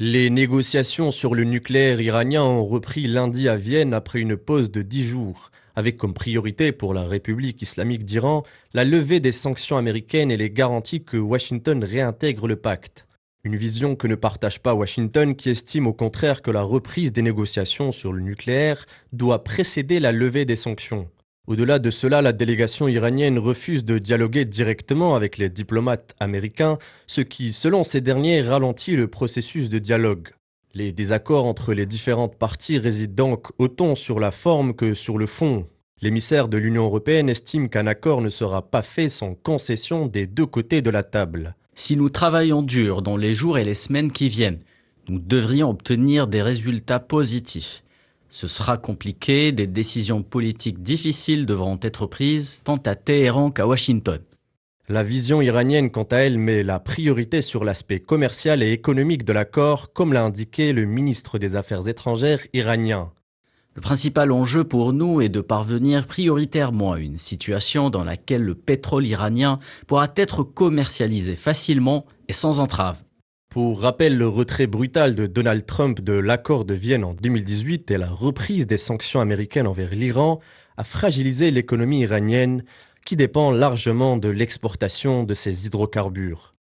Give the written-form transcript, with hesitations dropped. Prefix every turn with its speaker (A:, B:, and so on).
A: Les négociations sur le nucléaire iranien ont repris lundi à Vienne après une pause de 10 jours, avec comme priorité pour la République islamique d'Iran la levée des sanctions américaines et les garanties que Washington réintègre le pacte. Une vision que ne partage pas Washington qui estime au contraire que la reprise des négociations sur le nucléaire doit précéder la levée des sanctions. Au-delà de cela, la délégation iranienne refuse de dialoguer directement avec les diplomates américains, ce qui, selon ces derniers, ralentit le processus de dialogue. Les désaccords entre les différentes parties résident donc autant sur la forme que sur le fond. L'émissaire de l'Union européenne estime qu'un accord ne sera pas fait sans concession des deux côtés de la table.
B: Si nous travaillons dur dans les jours et les semaines qui viennent, nous devrions obtenir des résultats positifs. Ce sera compliqué, des décisions politiques difficiles devront être prises tant à Téhéran qu'à Washington.
A: La vision iranienne, quant à elle, met la priorité sur l'aspect commercial et économique de l'accord, comme l'a indiqué le ministre des Affaires étrangères iranien.
B: Le principal enjeu pour nous est de parvenir prioritairement à une situation dans laquelle le pétrole iranien pourra être commercialisé facilement et sans entrave.
A: Pour rappel, le retrait brutal de Donald Trump de l'accord de Vienne en 2018 et la reprise des sanctions américaines envers l'Iran a fragilisé l'économie iranienne qui dépend largement de l'exportation de ses hydrocarbures.